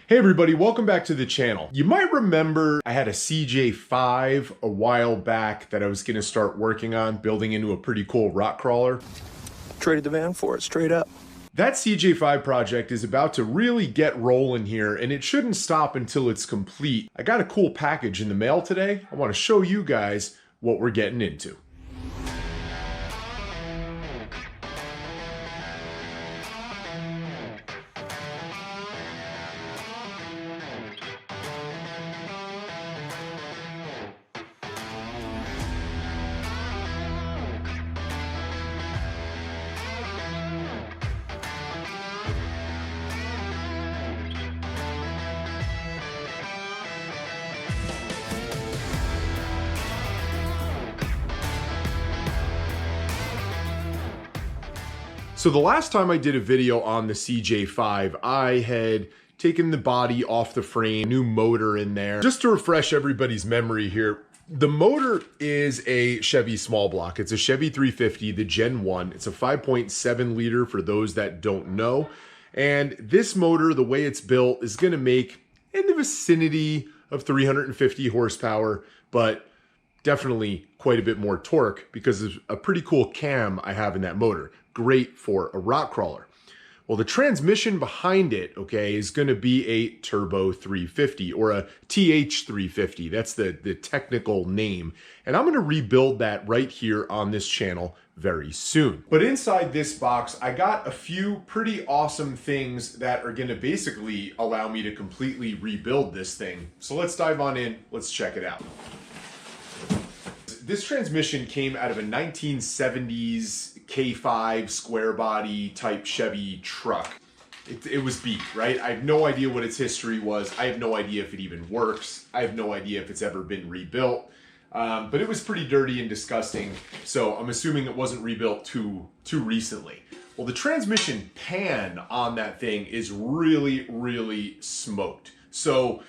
Hey everybody, welcome back to the channel. You might remember I had a CJ5 a while back that I was gonna start working on, building into a pretty cool rock crawler. Traded the van for it, straight up. That CJ5 project is about to really get rolling here, and it shouldn't stop until it's complete. I got a cool package in the mail today. I wanna show you guys what we're getting into. So the last time I did a video on the CJ5, I had taken the body off the frame, new motor in there. Just to refresh everybody's memory here, the motor is a Chevy small block. It's a Chevy 350, the Gen 1. It's a 5.7 liter for those that don't know. And this motor, the way it's built, is gonna make in the vicinity of 350 horsepower, but definitely quite a bit more torque because of a pretty cool cam I have in that motor. Great for a rock crawler. Well, the transmission behind it, okay, is going to be a turbo 350 or a TH 350. That's the technical name. And I'm going to rebuild that right here on this channel very soon. But inside this box, I got a few pretty awesome things that are going to basically allow me to completely rebuild this thing. So let's dive on in. Let's check it out. This transmission came out of a 1970s K5 square body type Chevy truck. It was beat, right? I have no idea what its history was. I have no idea if it even works. I have no idea if it's ever been rebuilt. But it was pretty dirty and disgusting. So I'm assuming it wasn't rebuilt too recently. Well, the transmission pan on that thing is really, really smoked. So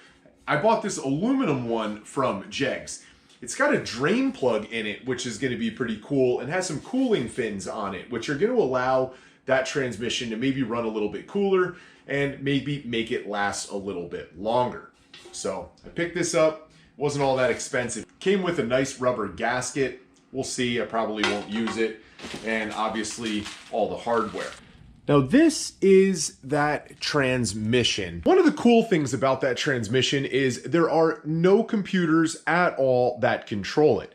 I bought this aluminum one from Jegs. It's got a drain plug in it, which is going to be pretty cool, and has some cooling fins on it, which are going to allow that transmission to maybe run a little bit cooler and maybe make it last a little bit longer. So I picked this up. It wasn't all that expensive. Came with a nice rubber gasket. We'll see. I probably won't use it. And obviously all the hardware. Now this is that transmission. One of the cool things about that transmission is there are no computers at all that control it.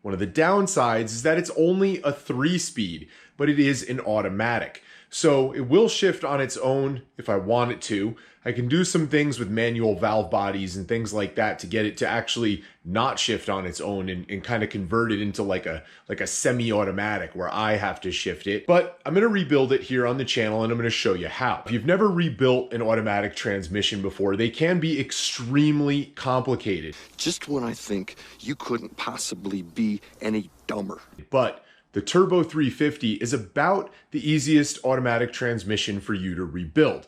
One of the downsides is that it's only a 3-speed, but it is an automatic. So it will shift on its own if I want it to. I can do some things with manual valve bodies and things like that to get it to actually not shift on its own and kind of convert it into like a semi-automatic where I have to shift it. But I'm going to rebuild it here on the channel and I'm going to show you how. If you've never rebuilt an automatic transmission before, they can be extremely complicated. Just when I think you couldn't possibly be any dumber. But the Turbo 350 is about the easiest automatic transmission for you to rebuild.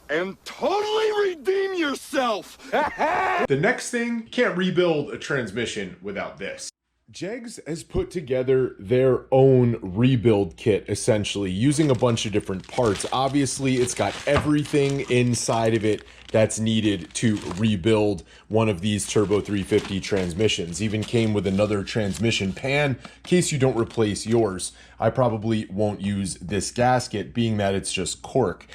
And totally redeem yourself! The next thing, you can't rebuild a transmission without this. Jegs has put together their own rebuild kit, essentially, using a bunch of different parts. Obviously, it's got everything inside of it that's needed to rebuild one of these Turbo 350 transmissions. Even came with another transmission pan in case you don't replace yours. I probably won't use this gasket, being that it's just cork.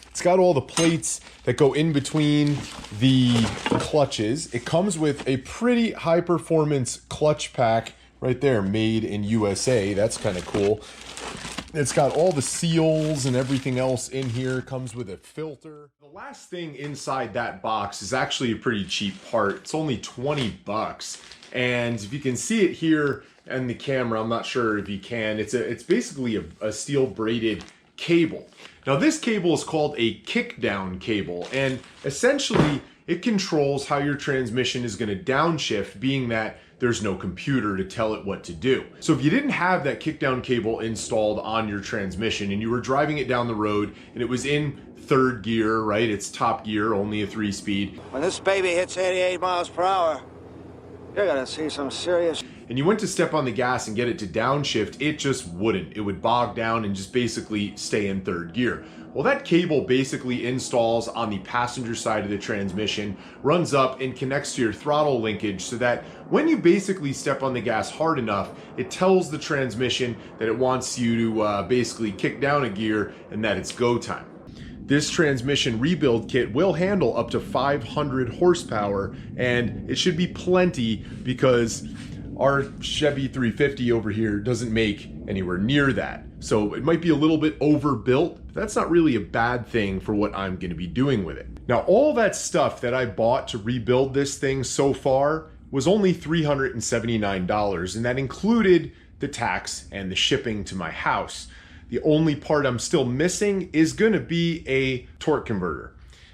It's got all the plates that go in between the clutches. It comes with a pretty high performance clutch pack right there, made in USA. That's kind of cool. It's got all the seals and everything else in here. Comes with a filter. The last thing inside that box is actually a pretty cheap part. It's only 20 bucks. And if you can see it here in the camera, I'm not sure if you can, it's basically a steel braided cable. Now this cable is called a Kickdown Cable, and essentially it controls how your transmission is going to downshift, being that there's no computer to tell it what to do. So if you didn't have that Kickdown Cable installed on your transmission and you were driving it down the road and it was in third gear, right? It's top gear, only a 3-speed. When this baby hits 88 miles per hour, you're gonna see some serious... and you went to step on the gas and get it to downshift, it just wouldn't. It would bog down and just basically stay in third gear. Well, that cable basically installs on the passenger side of the transmission, runs up and connects to your throttle linkage so that when you basically step on the gas hard enough, it tells the transmission that it wants you to basically kick down a gear and that it's go time. This transmission rebuild kit will handle up to 500 horsepower, and it should be plenty because our Chevy 350 over here doesn't make anywhere near that. So it might be a little bit overbuilt, but that's not really a bad thing for what I'm going to be doing with it. Now, all that stuff that I bought to rebuild this thing so far was only $379, and that included the tax and the shipping to my house. The only part I'm still missing is going to be a torque converter.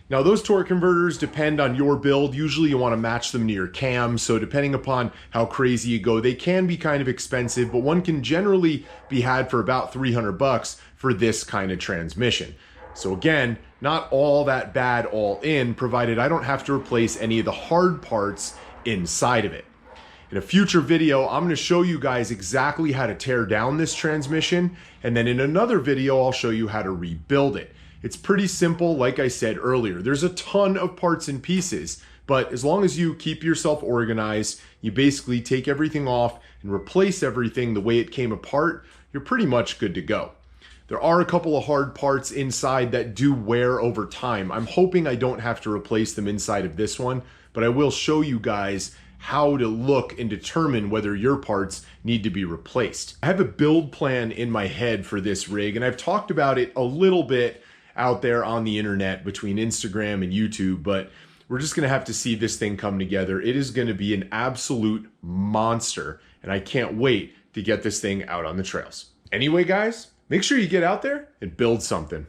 Now, those torque converters depend on your build. Usually you want to match them to your cam, so depending upon how crazy you go, they can be kind of expensive, but one can generally be had for about 300 bucks for this kind of transmission. So again, not all that bad all in, provided I don't have to replace any of the hard parts inside of it. In a future video, I'm going to show you guys exactly how to tear down this transmission, and then in another video, I'll show you how to rebuild it. It's pretty simple, like I said earlier. There's a ton of parts and pieces, but as long as you keep yourself organized, you basically take everything off and replace everything the way it came apart, you're pretty much good to go. There are a couple of hard parts inside that do wear over time. I'm hoping I don't have to replace them inside of this one, but I will show you guys how to look and determine whether your parts need to be replaced. I have a build plan in my head for this rig, and I've talked about it a little bit out there on the internet between Instagram and YouTube, but we're just gonna have to see this thing come together. It is gonna be an absolute monster, and I can't wait to get this thing out on the trails. Anyway, guys, make sure you get out there and build something.